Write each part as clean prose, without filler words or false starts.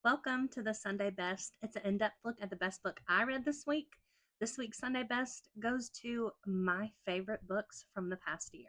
Welcome to the Sunday Best. It's an in-depth look at the best book I read this week. This week's Sunday Best goes to my favorite books from the past year.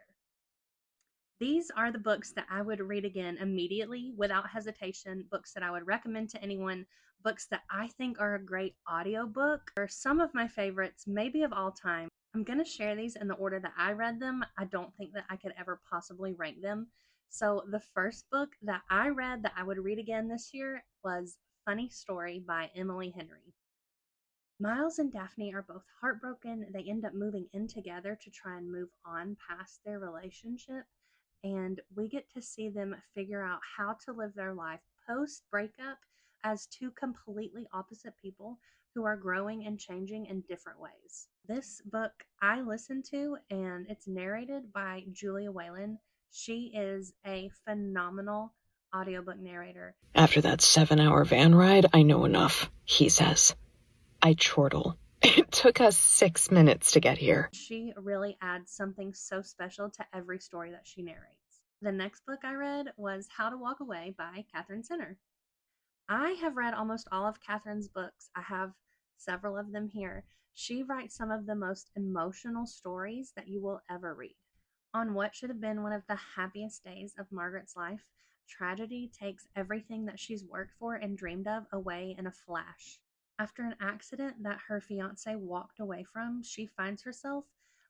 These are the books that I would read again immediately without hesitation, books that I would recommend to anyone, books that I think are a great audiobook, or some of my favorites, maybe of all time. I'm going to share these in the order that I read them. I don't think that I could ever possibly rank them. So the first book that I read that I would read again this year was Funny Story by Emily Henry. Miles and Daphne are both heartbroken. They end up moving in together to try and move on past their relationship. And we get to see them figure out how to live their life post breakup as two completely opposite people who are growing and changing in different ways. This book I listened to, and it's narrated by Julia Whelan. She is a phenomenal audiobook narrator. After that 7-hour van ride, I know enough, he says. I chortle. It took us 6 minutes to get here. She really adds something so special to every story that she narrates. The next book I read was How to Walk Away by Katherine Center. I have read almost all of Katherine's books. I have several of them here. She writes some of the most emotional stories that you will ever read. On what should have been one of the happiest days of Margaret's life, tragedy takes everything that she's worked for and dreamed of away in a flash. After an accident that her fiancé walked away from, she finds herself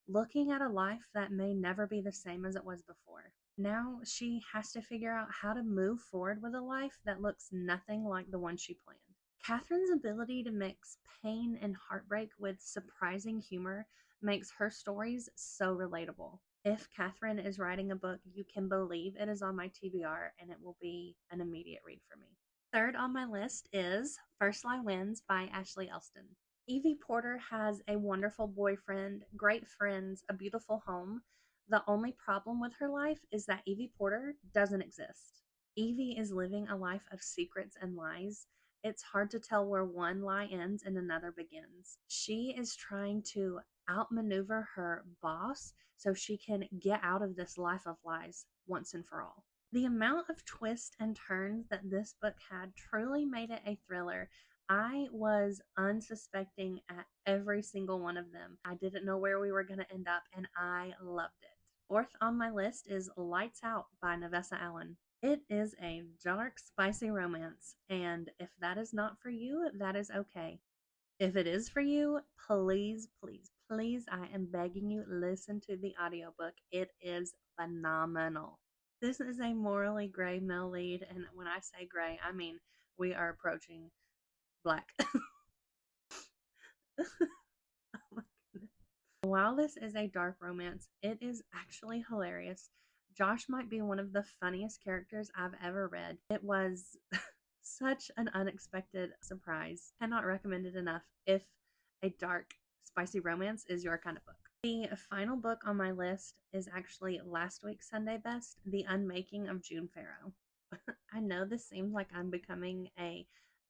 looking at a life that may never be the same as it was before. Now she has to figure out how to move forward with a life that looks nothing like the one she planned. Katherine's ability to mix pain and heartbreak with surprising humor makes her stories so relatable. If Katherine is writing a book, you can believe it is on my TBR and it will be an immediate read for me. Third on my list is First Lie Wins by Ashley Elston. Evie Porter has a wonderful boyfriend, great friends, a beautiful home. The only problem with her life is that Evie Porter doesn't exist. Evie is living a life of secrets and lies. It's hard to tell where one lie ends and another begins. She is trying to outmaneuver her boss so she can get out of this life of lies once and for all. The amount of twists and turns that this book had truly made it a thriller. I was unsuspecting at every single one of them. I didn't know where we were going to end up, and I loved it. Fourth on my list is Lights Out by Navessa Allen. It is a dark, spicy romance, and if that is not for you, that is okay. If it is for you, please, please, please, I am begging you, listen to the audiobook. It is phenomenal. This is a morally gray male lead, and when I say gray, I mean we are approaching black. Oh my goodness. While this is a dark romance, it is actually hilarious. Josh might be one of the funniest characters I've ever read. It was such an unexpected surprise. Cannot recommend it enough if a dark, spicy romance is your kind of book. The final book on my list is actually last week's Sunday Best, The Unmaking of June Farrow. I know this seems like I'm becoming a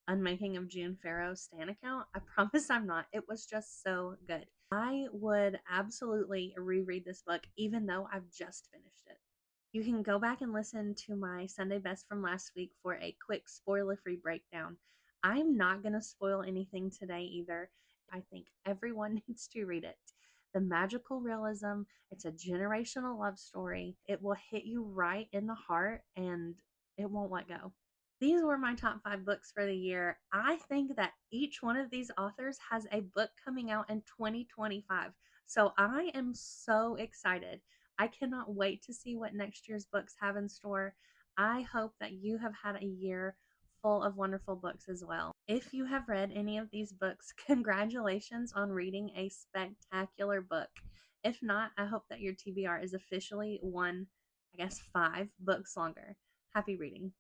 Unmaking of June Farrow stan account. I promise I'm not. It was just so good. I would absolutely reread this book even though I've just finished it. You can go back and listen to my Sunday Best from last week for a quick spoiler-free breakdown. I'm not going to spoil anything today either. I think everyone needs to read it. The magical realism, it's a generational love story. It will hit you right in the heart and it won't let go. These were my top 5 books for the year. I think that each one of these authors has a book coming out in 2025. So I am so excited. I cannot wait to see what next year's books have in store. I hope that you have had a year full of wonderful books as well. If you have read any of these books, congratulations on reading a spectacular book. If not, I hope that your TBR is officially 5 books longer. Happy reading.